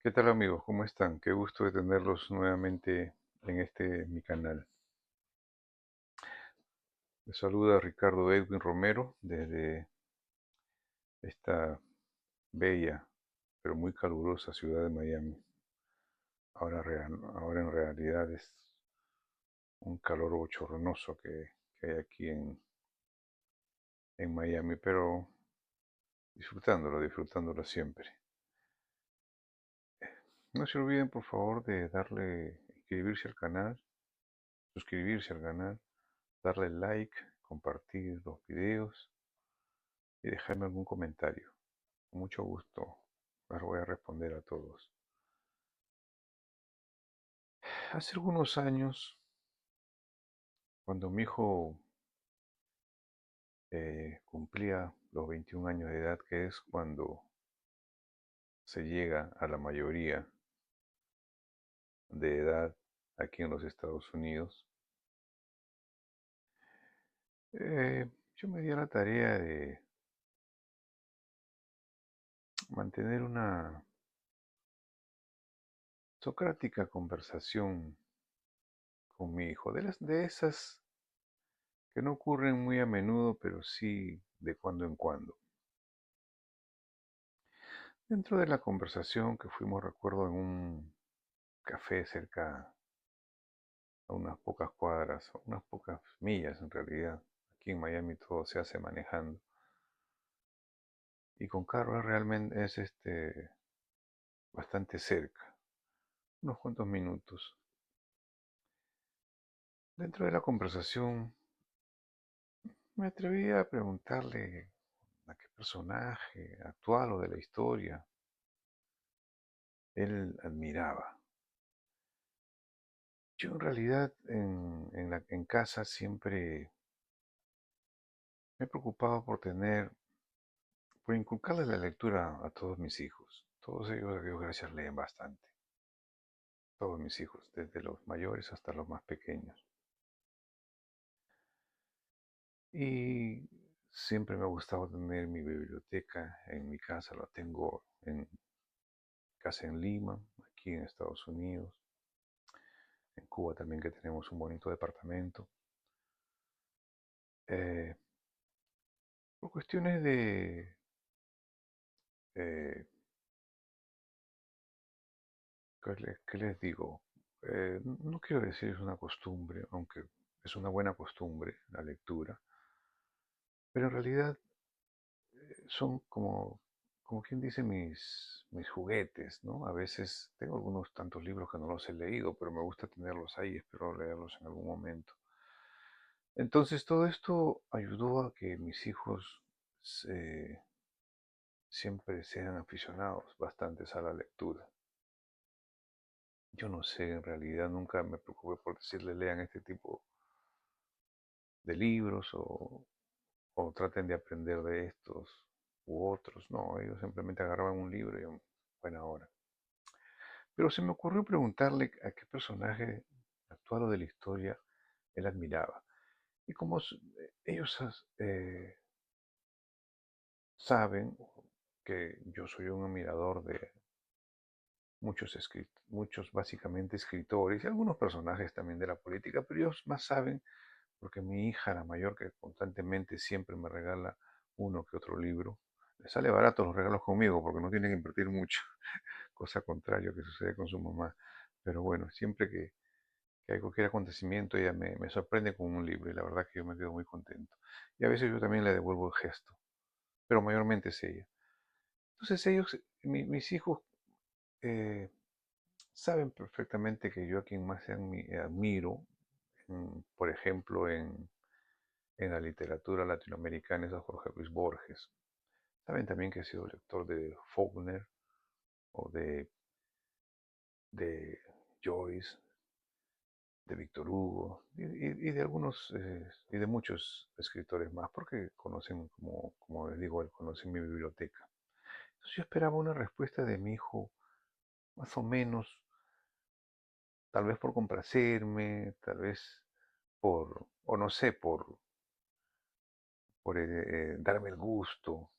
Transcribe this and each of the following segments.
¿Qué tal amigos? ¿Cómo están? Qué gusto de tenerlos nuevamente en mi canal. Les saluda Ricardo Edwin Romero desde esta bella pero muy calurosa ciudad de Miami. Ahora en realidad es un calor bochornoso que hay aquí en Miami, pero disfrutándolo siempre. No se olviden por favor de inscribirse al canal, suscribirse al canal, darle like, compartir los videos y dejarme algún comentario. Con mucho gusto les voy a responder a todos. Hace algunos años, cuando mi hijo cumplía los 21 años de edad, que es cuando se llega a la mayoría de edad aquí en los Estados Unidos, yo me di a la tarea de mantener una socrática conversación con mi hijo, de esas que no ocurren muy a menudo, pero sí de cuando en cuando. Dentro de la conversación que fuimos, recuerdo, en un café cerca, a unas pocas cuadras, a unas pocas millas en realidad. Aquí en Miami todo se hace manejando. Y con carro realmente es bastante cerca, unos cuantos minutos. Dentro de la conversación me atreví a preguntarle a qué personaje actual o de la historia él admiraba. Yo en realidad en casa siempre me he preocupado por inculcarles la lectura a todos mis hijos. Todos ellos, a Dios gracias, leen bastante. Todos mis hijos, desde los mayores hasta los más pequeños. Y siempre me ha gustado tener mi biblioteca en mi casa. La tengo en casa en Lima, aquí en Estados Unidos. En Cuba también, que tenemos un bonito departamento. Eh, por cuestiones eh, ¿qué les digo? No quiero decir es una costumbre, aunque es una buena costumbre la lectura, pero en realidad son como quien dice mis juguetes, ¿no? A veces tengo algunos tantos libros que no los he leído, pero me gusta tenerlos ahí, espero leerlos en algún momento. Entonces todo esto ayudó a que mis hijos se- siempre sean aficionados bastantes a la lectura. Yo no sé, en realidad nunca me preocupé por decirles lean este tipo de libros o traten de aprender de estos u otros. No, ellos simplemente agarraban un libro y buena hora. Pero se me ocurrió preguntarle a qué personaje actual o de la historia él admiraba. Y como ellos saben que yo soy un admirador de muchos básicamente escritores y algunos personajes también de la política, pero ellos más saben porque mi hija, la mayor, que constantemente siempre me regala uno que otro libro, le sale barato los regalos conmigo porque no tiene que invertir mucho, cosa contraria que sucede con su mamá. Pero bueno, siempre que hay cualquier acontecimiento, ella me sorprende con un libro y la verdad que yo me quedo muy contento. Y a veces yo también le devuelvo el gesto, pero mayormente es ella. Entonces ellos, mis hijos, eh, saben perfectamente que yo a quien más admiro, por ejemplo, en la literatura latinoamericana es a Jorge Luis Borges. Saben también que he sido lector de Faulkner o de Joyce, de Víctor Hugo y de algunos y de muchos escritores más, porque conocen, como les digo, conocen mi biblioteca. Entonces yo esperaba una respuesta de mi hijo, más o menos, tal vez por complacerme, tal vez o no sé, por darme el gusto,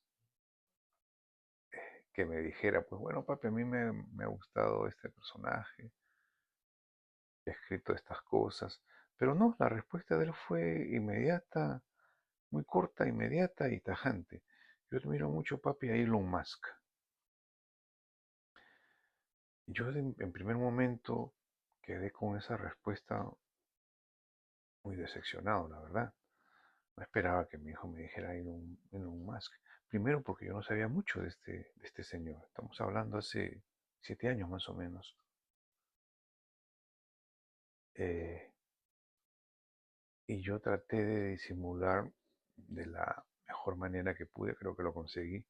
que me dijera, pues bueno, papi, a mí me ha gustado este personaje, he escrito estas cosas, pero no, la respuesta de él fue inmediata, muy corta, inmediata y tajante. Yo admiro mucho, papi, a Elon Musk. Yo en primer momento quedé con esa respuesta muy decepcionado, la verdad. No esperaba que mi hijo me dijera Elon Musk. Primero porque yo no sabía mucho de este señor. Estamos hablando hace 7 años más o menos. Eh, y yo traté de disimular de la mejor manera que pude, creo que lo conseguí.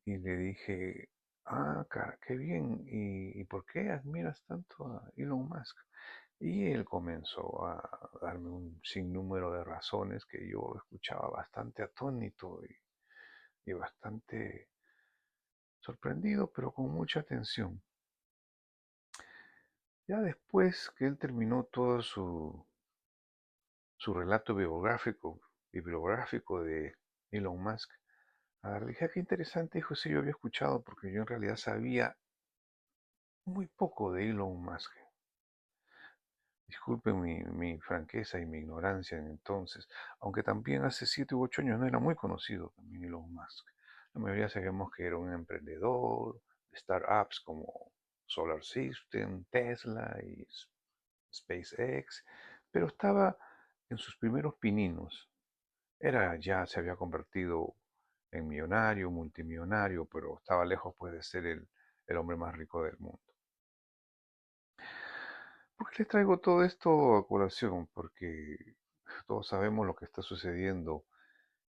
Y le dije, ah, cara, qué bien. ¿Y por qué admiras tanto a Elon Musk? Y él comenzó a darme un sinnúmero de razones que yo escuchaba bastante atónito y bastante sorprendido, pero con mucha atención. Ya después que él terminó todo su relato bibliográfico de Elon Musk, le dije, "Ah, qué interesante, hijo, sí, yo había escuchado porque yo en realidad sabía muy poco de Elon Musk. Disculpen mi franqueza y mi ignorancia en entonces, aunque también hace 7 u 8 años no era muy conocido también Elon Musk. La mayoría sabíamos que era un emprendedor de startups como Solar System, Tesla y SpaceX, pero estaba en sus primeros pininos. Ya se había convertido en millonario, multimillonario, pero estaba lejos pues de ser el hombre más rico del mundo. ¿Por qué les traigo todo esto a colación? Porque todos sabemos lo que está sucediendo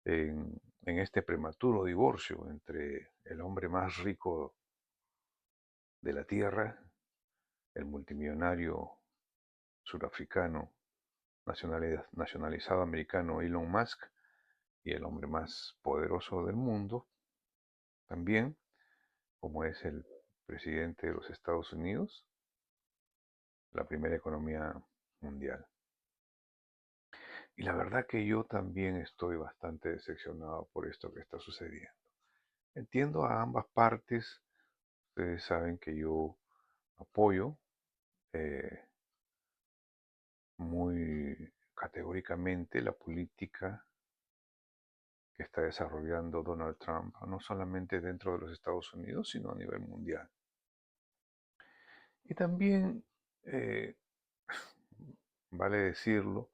en este prematuro divorcio entre el hombre más rico de la Tierra, el multimillonario surafricano nacionalizado americano Elon Musk, y el hombre más poderoso del mundo, también, como es el presidente de los Estados Unidos, la primera economía mundial. Y la verdad que yo también estoy bastante decepcionado por esto que está sucediendo. Entiendo a ambas partes. Ustedes saben que yo apoyo eh, muy categóricamente la política que está desarrollando Donald Trump, no solamente dentro de los Estados Unidos, sino a nivel mundial. Y también, eh, vale decirlo,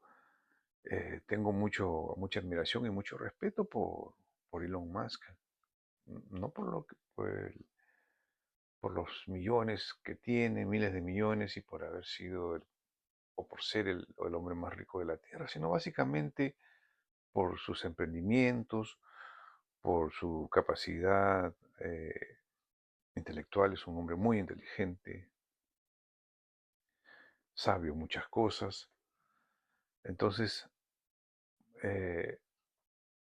tengo mucha admiración y mucho respeto por Elon Musk. No por los millones que tiene, miles de millones, y por haber sido o por ser el hombre más rico de la Tierra, sino básicamente por sus emprendimientos, por su capacidad intelectual. Es un hombre muy inteligente, sabio muchas cosas. Entonces, eh,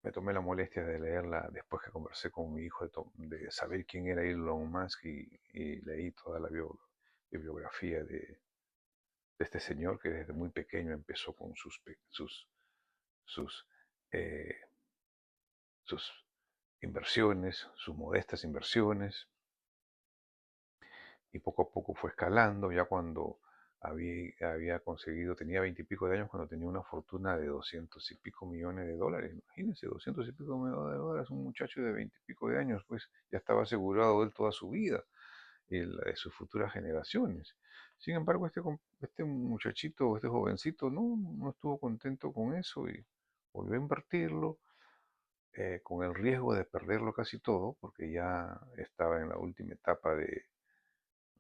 me tomé la molestia de leerla después que conversé con mi hijo, de saber quién era Elon Musk, y leí toda la bibliografía de este señor que desde muy pequeño empezó con sus, eh, sus inversiones, sus modestas inversiones, y poco a poco fue escalando. Ya cuando había conseguido, tenía 20 y pico de años, cuando tenía una fortuna de 200 y pico millones de dólares. Imagínense, 200 y pico millones de dólares, un muchacho de 20 y pico de años, pues ya estaba asegurado él toda su vida y la de sus futuras generaciones. Sin embargo, este muchachito, este jovencito, no estuvo contento con eso y volvió a invertirlo, con el riesgo de perderlo casi todo, porque ya estaba en la última etapa de,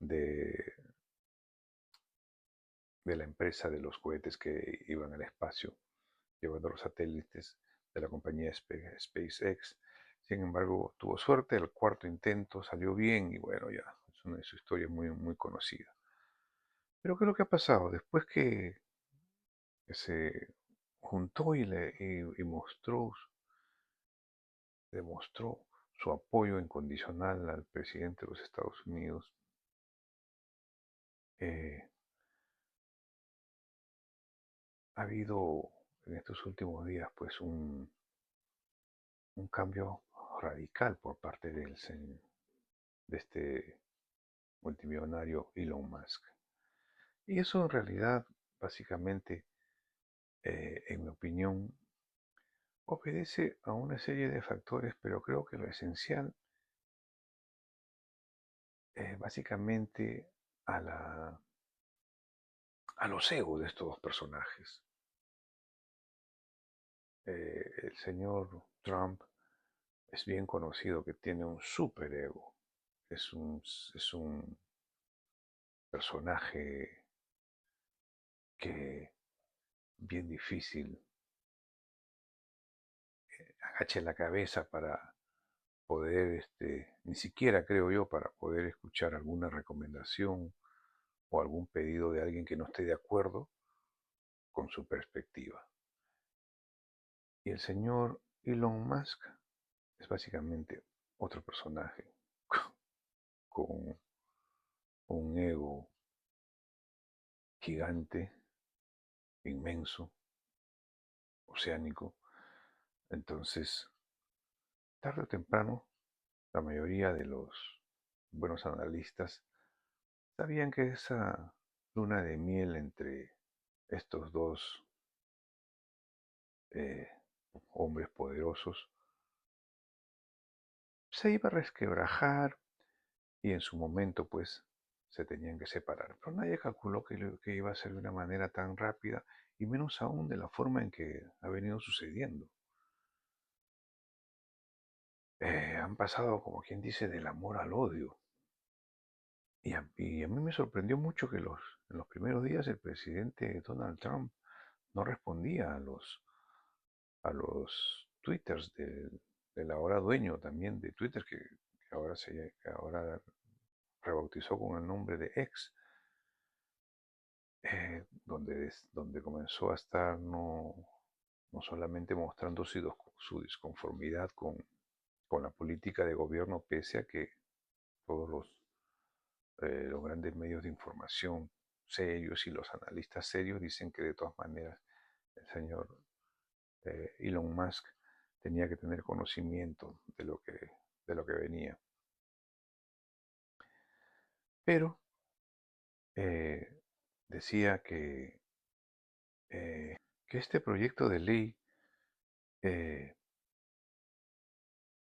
de la empresa de los cohetes que iban al espacio, llevando los satélites de la compañía SpaceX. Sin embargo, tuvo suerte, el cuarto intento salió bien y bueno, ya, su historia es muy, muy conocida. Pero ¿qué es lo que ha pasado? Después que se juntó y demostró su apoyo incondicional al presidente de los Estados Unidos, eh, ha habido en estos últimos días pues un cambio radical por parte de él. de este multimillonario Elon Musk. Y eso en realidad, básicamente, en mi opinión, obedece a una serie de factores, pero creo que lo esencial es básicamente a, a los egos de estos dos personajes. El señor Trump es bien conocido que tiene un superego. Es un personaje que bien difícil agache la cabeza para poder, ni siquiera creo yo, para poder escuchar alguna recomendación o algún pedido de alguien que no esté de acuerdo con su perspectiva. Y el señor Elon Musk es básicamente otro personaje con un ego gigante, inmenso, oceánico. Entonces, tarde o temprano, la mayoría de los buenos analistas sabían que esa luna de miel entre estos dos eh, hombres poderosos se iba a resquebrajar y en su momento pues se tenían que separar. Pero nadie calculó que iba a ser de una manera tan rápida y menos aún de la forma en que ha venido sucediendo. Han pasado, como quien dice, del amor al odio. Y a mí me sorprendió mucho que en los primeros días el presidente Donald Trump no respondía a los twitters del ahora dueño también de Twitter, que ahora rebautizó con el nombre de X, donde comenzó a estar no solamente mostrando su disconformidad con la política de gobierno, pese a que todos los grandes medios de información serios y los analistas serios dicen que de todas maneras el señor Elon Musk tenía que tener conocimiento de lo que venía. Pero eh, decía que este proyecto de ley, eh,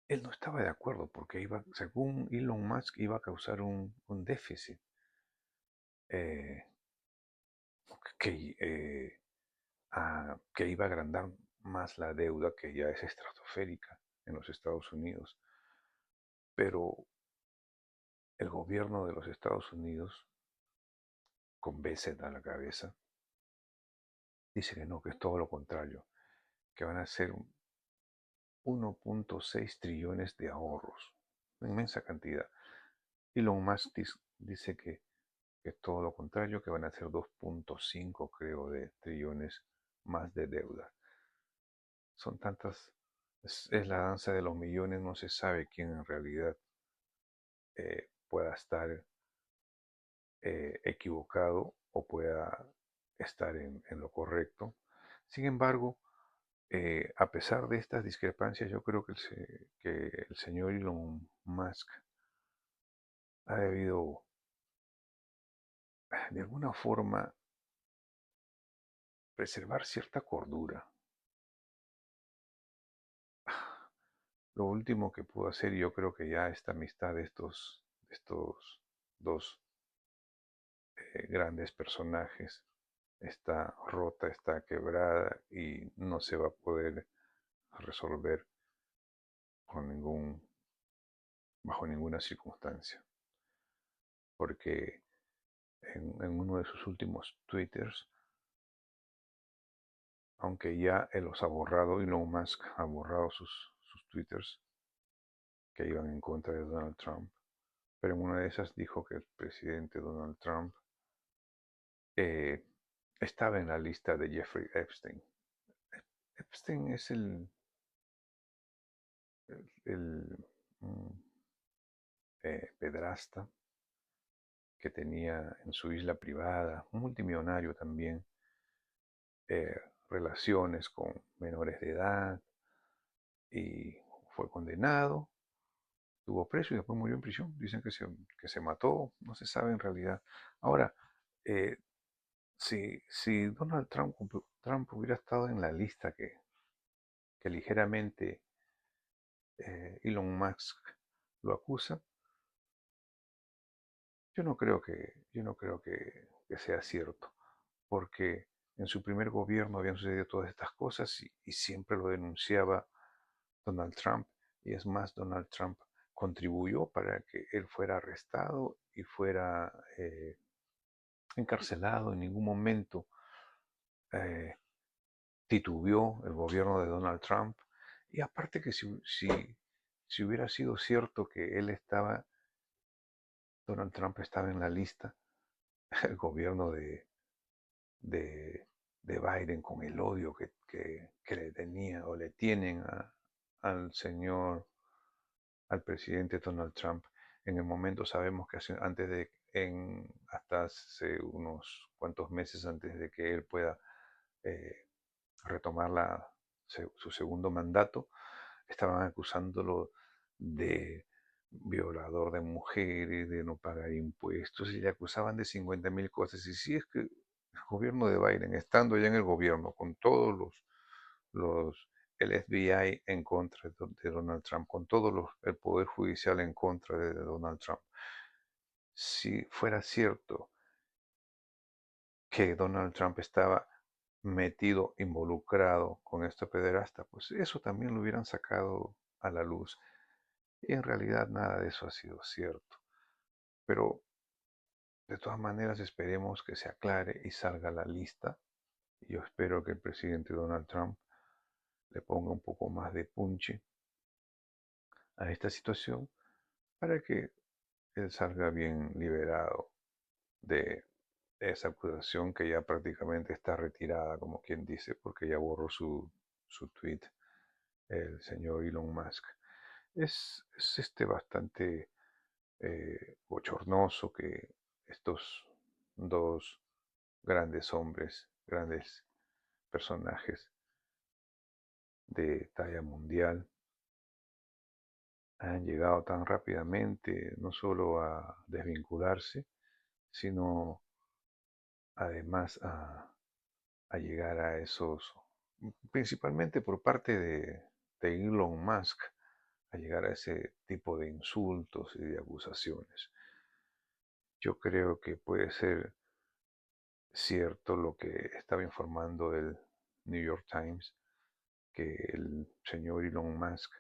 él no estaba de acuerdo porque según Elon Musk, iba a causar un déficit eh, que iba a agrandar más la deuda que ya es estratosférica en los Estados Unidos. Pero el gobierno de los Estados Unidos, con Bessent a la cabeza, dice que no, que es todo lo contrario, que van a ser 1.6 trillones de ahorros, una inmensa cantidad. Elon Musk dice que es todo lo contrario, que van a ser 2.5, creo, de trillones más de deuda. Son tantas, es la danza de los millones, no se sabe quién en realidad pueda estar equivocado o pueda estar en lo correcto. Sin embargo, a pesar de estas discrepancias, yo creo que el señor Elon Musk ha debido, de alguna forma, preservar cierta cordura. Lo último que pudo hacer, yo creo que ya esta amistad de estos dos grandes personajes está rota, está quebrada y no se va a poder resolver con bajo ninguna circunstancia. Porque en uno de sus últimos twitters, aunque ya él los ha borrado, Elon Musk ha borrado sus twitters que iban en contra de Donald Trump, pero en una de esas dijo que el presidente Donald Trump eh, estaba en la lista de Jeffrey Epstein. Epstein es el pedrasta que tenía en su isla privada, un multimillonario también, eh, relaciones con menores de edad y fue condenado estuvo preso y después murió en prisión. Dicen que se mató, no se sabe en realidad. Ahora, eh, si Donald Trump hubiera estado en la lista que ligeramente Elon Musk lo acusa, yo no creo que sea cierto, porque en su primer gobierno habían sucedido todas estas cosas y siempre lo denunciaba Donald Trump. Y es más, Donald Trump contribuyó para que él fuera arrestado y fuera encarcelado. En ningún momento eh, titubeó el gobierno de Donald Trump. Y aparte que si hubiera sido cierto que Donald Trump estaba en la lista, el gobierno de, de Biden, con el odio que le tenía o le tienen al señor, al presidente Donald Trump. En el momento sabemos que hasta hace unos cuantos meses antes de que él pueda eh, retomar su segundo mandato, estaban acusándolo de violador de mujeres, de no pagar impuestos, y le acusaban de 50.000 cosas. Y si es que el gobierno de Biden, estando ya en el gobierno, con todos los el FBI en contra de Donald Trump, con todo el Poder Judicial en contra de Donald Trump, si fuera cierto que Donald Trump estaba metido, involucrado con esta pederasta, pues eso también lo hubieran sacado a la luz. Y en realidad nada de eso ha sido cierto. Pero de todas maneras esperemos que se aclare y salga la lista. Y yo espero que el presidente Donald Trump le ponga un poco más de punche a esta situación para que él salga bien liberado de esa acusación que ya prácticamente está retirada, como quien dice, porque ya borró su tweet el señor Elon Musk. Es bastante bochornoso que estos dos grandes hombres, grandes personajes de talla mundial, han llegado tan rápidamente no solo a desvincularse, sino además a llegar a esos, principalmente por parte de Elon Musk, a llegar a ese tipo de insultos y de acusaciones. Yo creo que puede ser cierto lo que estaba informando el New York Times, que el señor Elon Musk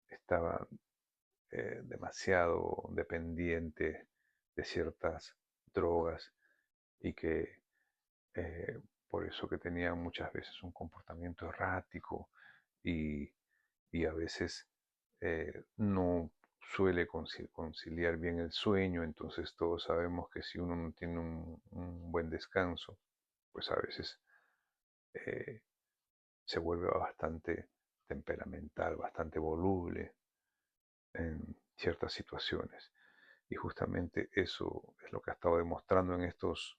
estaba demasiado dependiente de ciertas drogas y que eh, por eso que tenía muchas veces un comportamiento errático y, y a veces no suele conciliar bien el sueño. Entonces todos sabemos que si uno no tiene un buen descanso, pues a veces eh, se vuelve bastante temperamental, bastante voluble en ciertas situaciones. Y justamente eso es lo que ha estado demostrando en estas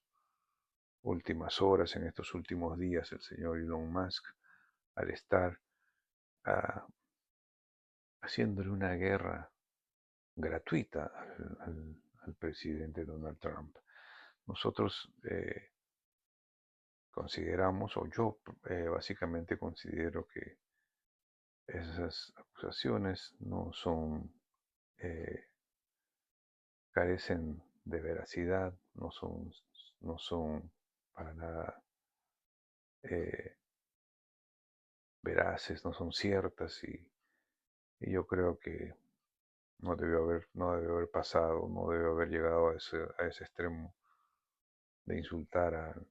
últimas horas, en estos últimos días, el señor Elon Musk, al estar ah, haciéndole una guerra gratuita al presidente Donald Trump. Nosotros consideramos, o yo básicamente considero que esas acusaciones no son, eh, carecen de veracidad, no son para nada eh, veraces, no son ciertas y yo creo que no debió haber pasado, no debió haber llegado a ese extremo de insultar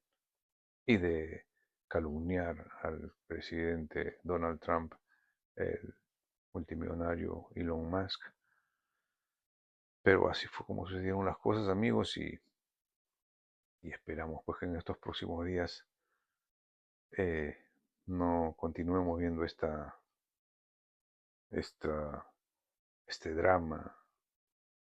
y de calumniar al presidente Donald Trump, el multimillonario Elon Musk. Pero así fue como sucedieron las cosas, amigos, y esperamos pues que en estos próximos días eh, no continuemos viendo esta, este drama